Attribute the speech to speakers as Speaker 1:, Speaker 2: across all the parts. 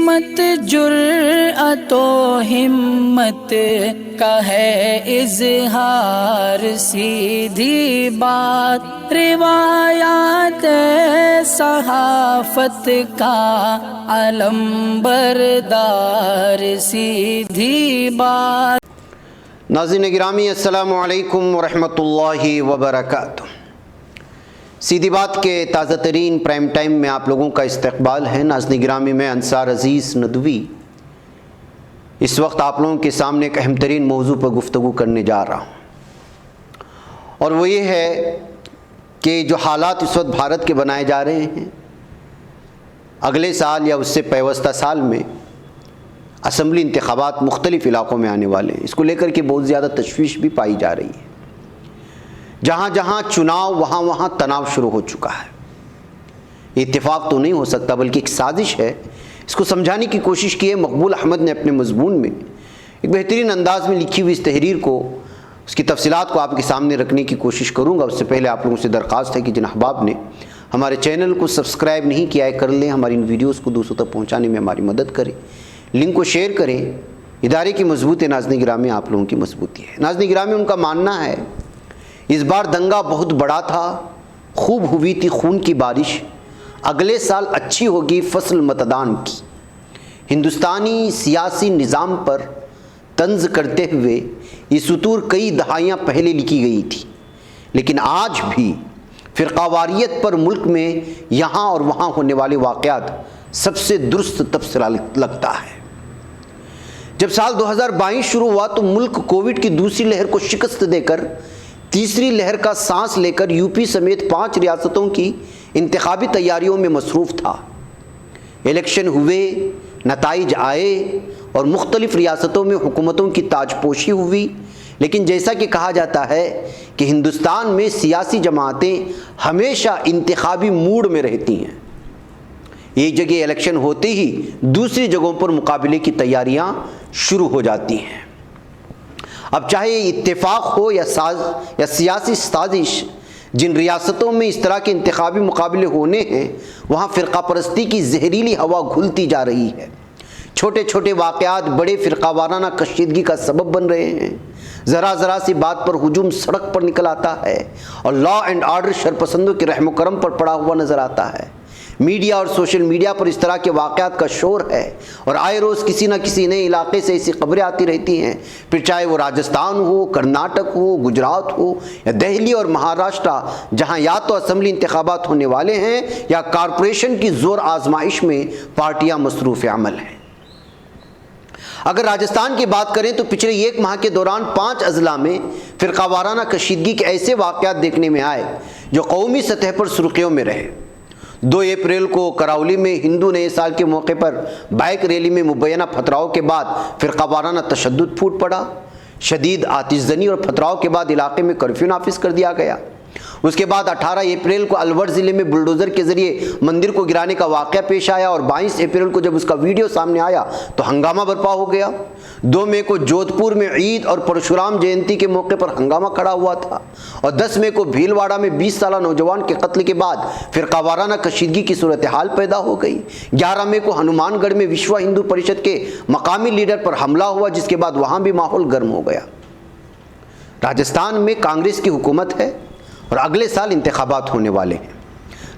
Speaker 1: सिमत जुर्अतो हिम्मत का है इजहार, सीधी बात रिवायात सहाफत का अलम बरदार, सीधी बात।
Speaker 2: नाज़रीन गिरामी, अस्सलामु अलैकुम वरहमतुल्लाहि वबरकातुह। सीधी बात के ताज़ा तरीन प्राइम टाइम में आप लोगों का इस्तकबाल है। नाज़रीन गिरामी, मैं अंसार अज़ीज़ नदवी इस वक्त आप लोगों के सामने एक अहम तरीन मौजू पर गुफ्तगू करने जा रहा हूँ, और वो ये है कि जो हालात इस वक्त भारत के बनाए जा रहे हैं, अगले साल या उससे पैवस्ता साल में असम्बली इंतखाबात मुख्तलिफ़ इलाक़ों में आने वाले हैं। इसको लेकर के बहुत ज़्यादा तशवीश भी पाई जा रही है। जहाँ जहाँ चुनाव वहाँ वहाँ तनाव शुरू हो चुका है। इत्तेफाक तो नहीं हो सकता, बल्कि एक साजिश है। इसको समझाने की कोशिश की है मकबूल अहमद ने अपने मजमून में। एक बेहतरीन अंदाज में लिखी हुई इस तहरीर को, उसकी तफसीलात को आपके सामने रखने की कोशिश करूँगा। उससे पहले आप लोगों से दरख्वास्त है कि जिन अहबाब ने हमारे चैनल को सब्सक्राइब नहीं किया है, कर लें। हमारी इन वीडियोज़ को दूसरों तक पहुँचाने में हमारी मदद करें, लिंक को शेयर करें। इदारे की मजबूत है नाज़रीन गिरामी, आप लोगों की मजबूती है। नाज़रीन गिरामी, उनका मानना है इस बार दंगा बहुत बड़ा था, खूब हुई थी खून की बारिश, अगले साल अच्छी होगी फसल मतदान की। हिंदुस्तानी सियासी निज़ाम पर तंज करते हुए ये सुतूर कई दहाइयाँ पहले लिखी गई थी, लेकिन आज भी फ़िरक़ावारियत पर मुल्क में यहाँ और वहाँ होने वाले वाक़यात सबसे दुरुस्त तबसरा लगता है। जब साल 2022 शुरू हुआ तो मुल्क कोविड की दूसरी लहर को शिकस्त देकर तीसरी लहर का सांस लेकर यूपी समेत 5 रियासतों की इंतखाबी तैयारियों में मसरूफ़ था। इलेक्शन हुए, नताइज आए और मुख्तलिफ़ रियासतों में हुकूमतों की ताजपोशी हुई, लेकिन जैसा कि कहा जाता है कि हिंदुस्तान में सियासी जमातें हमेशा इंतखाबी मूड में रहती हैं। एक जगह इलेक्शन होते ही दूसरी जगहों पर मुकाबले की तैयारियां शुरू हो जाती हैं। अब चाहे इत्तेफाक हो या सियासी साजिश, जिन रियासतों में इस तरह के इंतखाबी मुकाबले होने हैं वहाँ फ़िरका परस्ती की जहरीली हवा घुलती जा रही है। छोटे छोटे वाक़यात बड़े फ़िरकावाराना कशीदगी का सबब बन रहे हैं। ज़रा ज़रा सी बात पर हुजूम सड़क पर निकल आता है और लॉ एंड ऑर्डर शरपसंदों के रहम करम पर पड़ा हुआ नज़र आता है। मीडिया और सोशल मीडिया पर इस तरह के वाक़यात का शोर है और आए रोज़ किसी न किसी नए इलाके से ऐसी खबरें आती रहती हैं, फिर चाहे वो राजस्थान हो, कर्नाटक हो, गुजरात हो या दिल्ली और महाराष्ट्र, जहां या तो असम्बली इंतखाबात होने वाले हैं या कॉरपोरेशन की ज़ोर आजमाइश में पार्टियां मसरूफ़ अमल हैं। अगर राजस्थान की बात करें तो पिछले 1 माह के दौरान 5 अजला में फ़िरकावाराना कशीदगी के ऐसे वाक़यात देखने में आए जो कौमी सतह पर सुर्खियों में रहे। 2 अप्रैल को करावली में हिंदू नए साल के मौके पर बाइक रैली में मुबैना पथराव के बाद फ़िरकावाराना तशद्दुद फूट पड़ा। शदीद आतिशज़नी और पथराव के बाद इलाके में कर्फ्यू नाफिज कर दिया गया। उसके बाद 18 अप्रैल को अलवर ज़िले में बुलडोज़र के ज़रिए मंदिर को गिराने का वाक़या पेश आया और 22 अप्रैल को जब उसका वीडियो सामने आया तो हंगामा बर्पा हो गया। 2 मई को जोधपुर में ईद और परशुराम जयंती के मौके पर हंगामा खड़ा हुआ था और 10 मई को भीलवाड़ा में 20 साला नौजवान के कत्ल के बाद फ़िरकावाराना कशीदगी की सूरत हाल पैदा हो गई। 11 मई को हनुमानगढ़ में विश्व हिंदू परिषद के मकामी लीडर पर हमला हुआ, जिसके बाद वहाँ भी माहौल गर्म हो गया। राजस्थान में कांग्रेस की हुकूमत है और अगले साल इंतखाबात होने वाले हैं।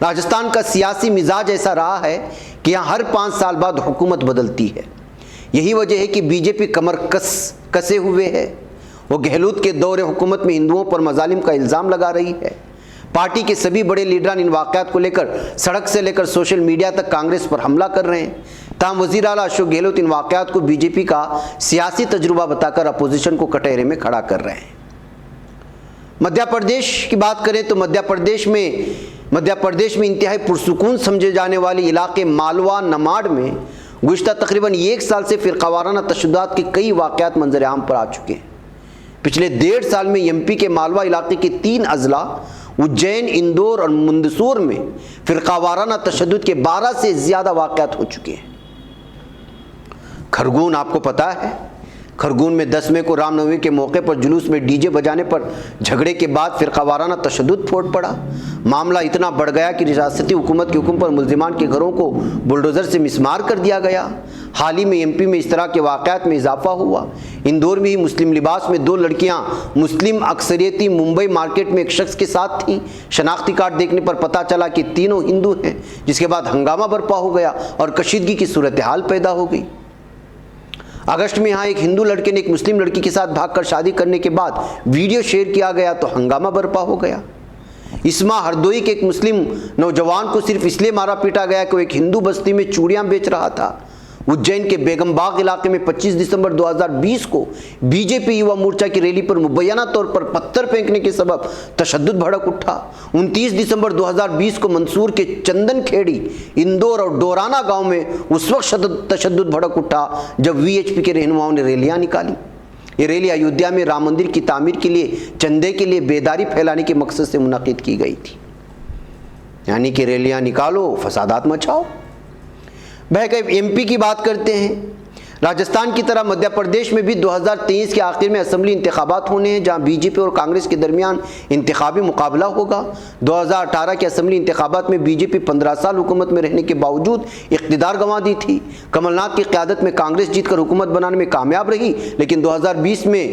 Speaker 2: राजस्थान का सियासी मिजाज ऐसा रहा है कि यहाँ हर 5 साल बाद हुकूमत बदलती है। यही वजह है कि बीजेपी कमर कसे हुए है। वो गहलोत के दौरे हुकूमत में हिंदुओं पर मजालिम का इल्ज़ाम लगा रही है। पार्टी के सभी बड़े लीडरान इन वाक़यात को लेकर सड़क से लेकर सोशल मीडिया तक कांग्रेस पर हमला कर रहे हैं। ताहम वज़ीर आला अशोक गहलोत इन वाक़यात को बीजेपी का सियासी तजुर्बा बताकर अपोजिशन को कटहरे में खड़ा कर रहे हैं। मध्य प्रदेश की बात करें तो मध्य प्रदेश में इंतहाई पुरसुकून समझे जाने वाले इलाके मालवा नमाड में गुज़िश्ता तकरीबन 1 साल से फ़िरकावाराना तशद्दुद के कई वाक़यात मंजर आम पर आ चुके हैं। पिछले 1.5 साल में एमपी के मालवा इलाके के 3 अजला उज्जैन, इंदौर और मंदसौर में फ़िरकावाराना तशद्दुद के 12 से ज़्यादा वाक़यात हो चुके हैं। खरगोन, आपको पता है खरगोन में 10 मई को रामनवमी के मौके पर जुलूस में डीजे बजाने पर झगड़े के बाद फिरकावाराना तशद्दुद फूट पड़ा। मामला इतना बढ़ गया कि रियासती हुकूमत के हुक्म पर मुल्जिमान के घरों को बुलडोज़र से मिसमार कर दिया गया। हाल ही में एमपी में इस तरह के वाक़यात में इजाफा हुआ। इंदौर में ही मुस्लिम लिबास में 2 लड़कियां मुस्लिम अक्सरियती मुंबई मार्केट में एक शख्स के साथ थीं। शनाख्ती कार्ड देखने पर पता चला कि तीनों हिंदू हैं, जिसके बाद हंगामा बर्पा हो गया और कशीदगी की सूरत हाल पैदा हो गई। अगस्त में यहाँ एक हिंदू लड़के ने एक मुस्लिम लड़की के साथ भागकर शादी करने के बाद वीडियो शेयर किया गया तो हंगामा बर्पा हो गया। इस्मा हरदोई के एक मुस्लिम नौजवान को सिर्फ इसलिए मारा पीटा गया कि वो एक हिंदू बस्ती में चूड़ियां बेच रहा था। उज्जैन के बेगम बाग इलाके में 25 दिसंबर 2020 को बीजेपी युवा मोर्चा की रैली पर मुबैना तौर पर पत्थर फेंकने के सबब तशद्दुद भड़क उठा। 29 दिसंबर 2020 को मंसूर के चंदन खेड़ी, इंदौर और डोराना गांव में उस वक्त तशद्दुद भड़क उठा जब वीएचपी के रहनुमाओं ने रैलियां निकाली। ये रैली अयोध्या में राम मंदिर की तामीर के लिए चंदे के लिए बेदारी फैलाने के मकसद से मुनाकिद की गई थी। यानी कि रैलियां निकालो, फसादात मचाओ। एमपी की बात करते हैं। राजस्थान की तरह मध्य प्रदेश में भी 2023 के आखिर में असेंबली इंतखाबात होने हैं, जहां बीजेपी और कांग्रेस के दरमियान इंतखाबी मुकाबला होगा। 2018 के असेंबली इंतखाबात में बीजेपी 15 साल हुकूमत में रहने के बावजूद इख्तिदार गंवा दी थी। कमलनाथ की क़यादत में कांग्रेस जीतकर हुकूमत बनाने में कामयाब रही, लेकिन 2020 में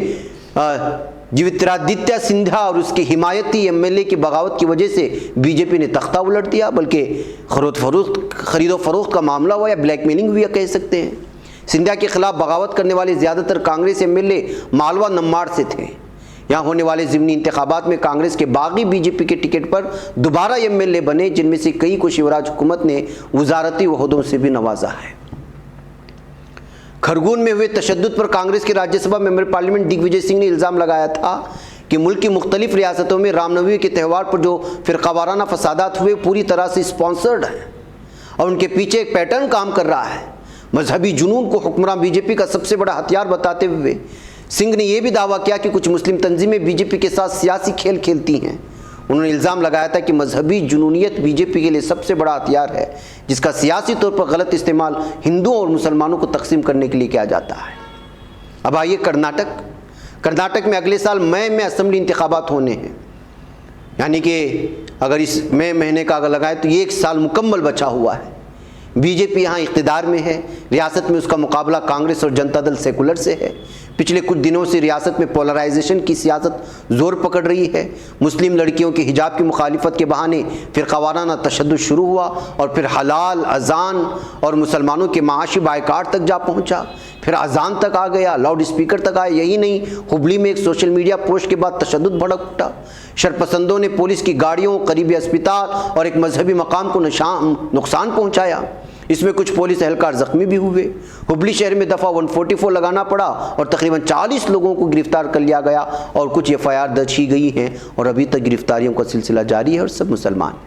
Speaker 2: ज्योतिरादित्य सिंधिया और उसके हिमायती एमएलए की बगावत की वजह से बीजेपी ने तख्ता उलट दिया, बल्कि खरीदो फरोख्त का मामला हुआ या ब्लैकमेलिंग भी कह सकते हैं। सिंधिया के खिलाफ बगावत करने वाले ज़्यादातर कांग्रेस एमएलए मालवा नम्माड़ से थे। यहाँ होने वाले ज़िमनी इंतखाबात में कांग्रेस के बागी बीजेपी के टिकट पर दोबारा एमएलए बने, जिनमें से कई को शिवराज हुकूमत ने वजारती ओहदों से भी नवाजा है। खरगोन में हुए तशद्दुद पर कांग्रेस के राज्यसभा मेंबर पार्लियामेंट दिग्विजय सिंह ने इल्ज़ाम लगाया था कि मुल्क की मुख्तलिफ रियासतों में रामनवमी के त्यौहार पर जो फिरकावाराना फसादात हुए पूरी तरह से स्पॉन्सर्ड हैं और उनके पीछे एक पैटर्न काम कर रहा है। मजहबी जुनून को हुक्मरान बीजेपी का सबसे बड़ा हथियार बताते हुए सिंह ने यह भी दावा किया कि कुछ मुस्लिम तंजीमें बीजेपी के साथ सियासी खेल खेलती हैं। उन्होंने इल्ज़ाम लगाया था कि मजहबी जुनूनियत बीजेपी के लिए सबसे बड़ा हथियार है, जिसका सियासी तौर पर गलत इस्तेमाल हिंदुओं और मुसलमानों को तकसीम करने के लिए किया जाता है। अब आइए कर्नाटक में अगले साल मई में असेंबली इंतखाबात होने हैं। यानी कि अगर इस मई महीने का अगर लगाए तो ये 1 साल मुकम्मल बचा हुआ है। बीजेपी यहाँ इख्तिदार में है। रियासत में उसका मुकाबला कांग्रेस और जनता दल सेकुलर से है। पिछले कुछ दिनों से रियासत में पोलराइजेशन की सियासत जोर पकड़ रही है। मुस्लिम लड़कियों के हिजाब की मुखालिफत के बहाने फिरकावाराना तशद्दुद शुरू हुआ और फिर हलाल अजान और मुसलमानों के माशी बायकाट तक जा पहुंचा, फिर अजान तक आ गया, लाउड स्पीकर तक आया। यही नहीं, हुबली में एक सोशल मीडिया पोस्ट के बाद तशद्दुद भड़क उठा। शरपसंदों ने पुलिस की गाड़ियों, करीबी अस्पताल और एक मजहबी मकाम को नुकसान पहुंचाया। इसमें कुछ पुलिस एहलकार जख्मी भी हुए। हुबली शहर में दफ़ा 144 लगाना पड़ा और तकरीबन 40 लोगों को गिरफ्तार कर लिया गया और कुछ एफआईआर दर्ज की गई हैं और अभी तक गिरफ्तारियों का सिलसिला जारी है और सब मुसलमान।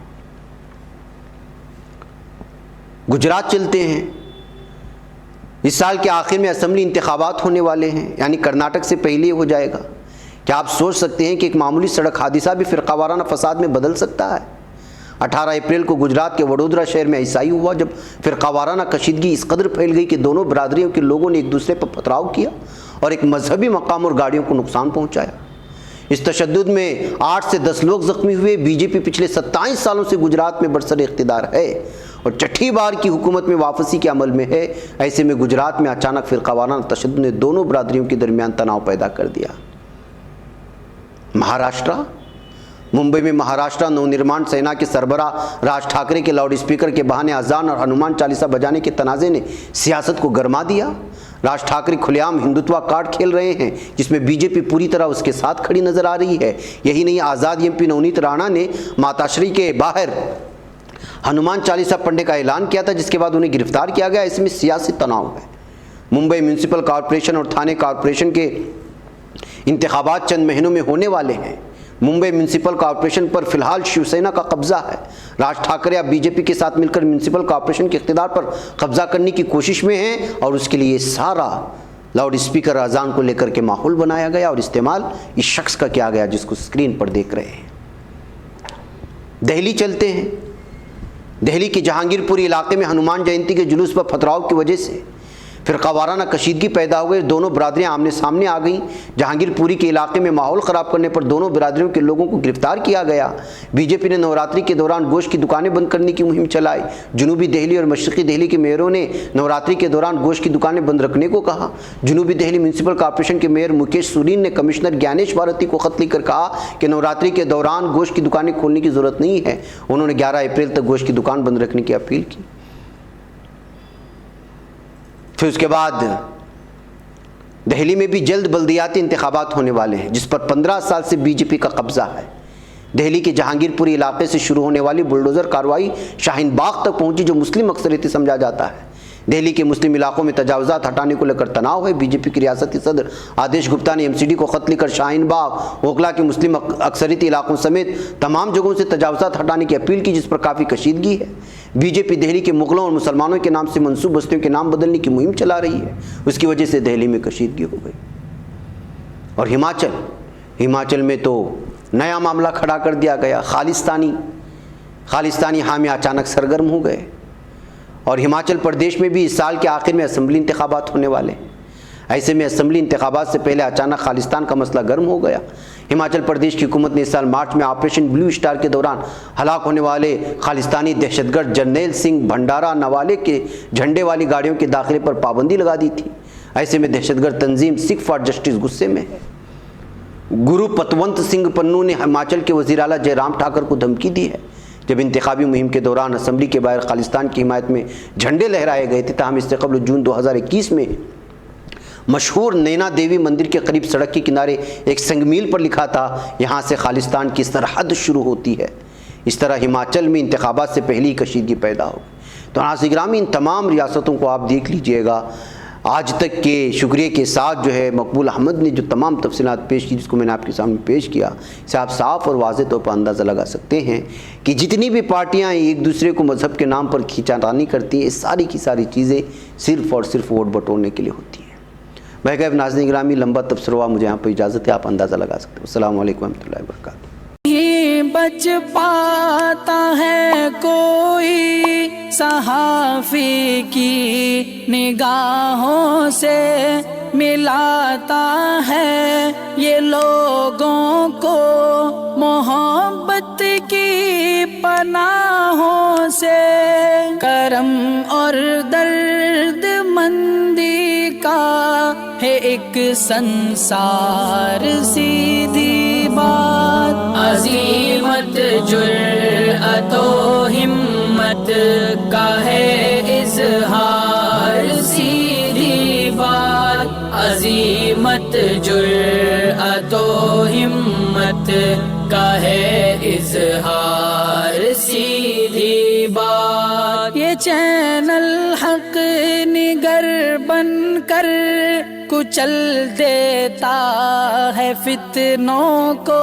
Speaker 2: गुजरात चलते हैं। इस साल के आखिर में असेंबली इंतखाबात होने वाले हैं, यानी कर्नाटक से पहले हो जाएगा। क्या आप सोच सकते हैं कि एक मामूली सड़क हादसा भी फिरकावाराना फसाद में बदल सकता है? 18 अप्रैल को गुजरात के वडोदरा शहर में ऐसा ही हुआ, जब फिरकावाराना कशीदगी इस कदर फैल गई कि दोनों बरादरियों के लोगों ने एक दूसरे पर पथराव किया और एक मजहबी मकाम और गाड़ियों को नुकसान पहुंचाया। इस तशद्दुद में 8 से 10 लोग जख्मी हुए। बीजेपी पिछले 27 सालों से गुजरात में बरसर इख्तिदार है और छठी बार की हुकूमत में वापसी के अमल में है। ऐसे में गुजरात में अचानक फिरकावाराना तशद्दुद ने दोनों बरादरियों के दरमियान तनाव पैदा कर दिया। महाराष्ट्र, मुंबई में महाराष्ट्र नवनिर्माण सेना के सरबरा राज ठाकरे के लाउड स्पीकर के बहाने अजान और हनुमान चालीसा बजाने के तनाज़े ने सियासत को गरमा दिया। राज ठाकरे खुलेआम हिंदुत्व कार्ड खेल रहे हैं, जिसमें बीजेपी पूरी तरह उसके साथ खड़ी नजर आ रही है। यही नहीं, आज़ाद एमपी नवनीत राणा ने माताश्री के बाहर हनुमान चालीसा पढ़ने का ऐलान किया था, जिसके बाद उन्हें गिरफ्तार किया गया। इसमें सियासी तनाव है। मुंबई म्यूनसिपल कॉरपोरेशन और थाने कॉरपोरेशन के इंतखाबात चंद महीनों में होने वाले हैं। मुंबई म्यूनसिपल कॉरपोरेशन पर फिलहाल शिवसेना का कब्जा है। राज ठाकरे अब बीजेपी के साथ मिलकर म्यूनसिपल कॉरपोरेशन के इख्तिदार पर कब्जा करने की कोशिश में हैं और उसके लिए सारा लाउड स्पीकर अजान को लेकर के माहौल बनाया गया और इस्तेमाल इस शख्स का किया गया जिसको स्क्रीन पर देख रहे हैं। दिल्ली चलते हैं। दिल्ली के जहांगीरपुरी इलाके में हनुमान जयंती के जुलूस पर पथराव की वजह से फिरकावाराना कशीदगी पैदा हो गई, दोनों बरादरियाँ आमने सामने आ गईं। जहांगीरपुरी के इलाके में माहौल ख़राब करने पर दोनों बिरादरियों के लोगों को गिरफ्तार किया गया। बीजेपी ने नवरात्रि के दौरान गोश्त की दुकानें बंद करने की मुहिम चलाई। जनूबी दिल्ली और मशरक़ी दिल्ली के मेयरों ने नवरात्रि के दौरान गोश्त की दुकानें बंद रखने को कहा। जनूबी दिल्ली म्यूनसिपल कॉर्पोरेशन के मेयर मुकेश सुरीन ने कमिश्नर ज्ञानेश भारती को खत लिखकर कहा कि नवरात्रि के दौरान गोश्त की दुकानें खोलने की ज़रूरत नहीं है। उन्होंने 11 अप्रैल तक गोश्त की दुकान बंद रखने की अपील की। फिर उसके बाद दिल्ली में भी जल्द बल्दियाती इंतखाबात होने वाले हैं, जिस पर 15 साल से बीजेपी का कब्जा है। दिल्ली के जहांगीरपुरी इलाके से शुरू होने वाली बुलडोज़र कार्रवाई शाहीन बाग तक पहुंची, जो मुस्लिम अक्सरियती समझा जाता है। दिल्ली के मुस्लिम इलाकों में तजावुज़ात हटाने को लेकर तनाव है। बीजेपी के रियासती सदर आदेश गुप्ता ने एमसीडी को खत लिखकर शाहीन बाग, ओखला के मुस्लिम अक्सरियती इलाकों समेत तमाम जगहों से तजावुज़ात हटाने की अपील की, जिस पर काफ़ी कशीदगी है। बीजेपी दिल्ली के मुगलों और मुसलमानों के नाम से मंसूब बस्तियों के नाम बदलने की मुहिम चला रही है। उसकी वजह से दिल्ली में कशीदगी हो गई। और हिमाचल में तो नया मामला खड़ा कर दिया गया। खालिस्तानी हामी अचानक सरगर्म हो गए। और हिमाचल प्रदेश में भी इस साल के आखिर में असम्बली इंतखाबात होने वाले हैं। ऐसे में असम्बली इंतखाबात से पहले अचानक खालिस्तान का मसला गर्म हो गया। हिमाचल प्रदेश की हुकूमत ने इस साल मार्च में ऑपरेशन ब्लू स्टार के दौरान हलाक होने वाले खालिस्तानी दहशतगर्द जर्नैल सिंह भंडारा नवाले के झंडे वाली गाड़ियों के दाखिले पर पाबंदी लगा दी थी। ऐसे में दहशतगर्द तंजीम सिख फॉर जस्टिस गुस्से में है। गुरु पतवंत सिंह पन्नू ने हिमाचल के वज़ीर आला जयराम ठाकुर को धमकी दी है। जब इंतखाबी मुहिम के दौरान असम्बली के बाहर खालिस्तान की हिमायत में झंडे लहराए गए थे, तहम इससे कबल जून 2021 में मशहूर नैना देवी मंदिर के करीब सड़क के किनारे एक संगमील पर लिखा था, यहाँ से खालिस्तान की सरहद शुरू होती है। इस तरह हिमाचल में इंतखाबात से पहले ही कशीदगी पैदा हो गई। तो नाज़रीन गिरामी, इन तमाम रियासतों को आप देख लीजिएगा। आज तक के शुक्रिया के साथ जो है मकबूल अहमद ने जो तमाम तफसीलात पेश की, जिसको मैंने आपके सामने पेश किया, इससे आप साफ़ और वाज़ेह तौर पर अंदाज़ा लगा सकते हैं कि जितनी भी पार्टियां एक दूसरे को मज़हब के नाम पर खींचातानी करती हैं, सारी की सारी चीज़ें सिर्फ़ और सिर्फ वोट बटोरने के लिए होती हैं। बहरकैफ नाज़रीन गिरामी, लंबा तबसरा हुआ, मुझे यहाँ पर इजाज़त है, आप अंदाज़ा लगा सकते हो। अस्सलामु अलैकुम रहमतुल्लाहि व बरकातुहू।
Speaker 1: बच पाता है कोई सहाफ़ी की निगाहों से, मिलाता है ये लोगों को मोहब्बत की पनाहों से। करम और दर्द मंदी का है एक संसार, सीधी बात। अज़ीमत जुर्अतो हिम्मत का है इज़हार, सीधी बात। अज़ीमत जुर्अतो हिम्मत का है इज़हार, सीधी बात। ये चैनल हक निगर बनकर कुचल देता है फितनों को।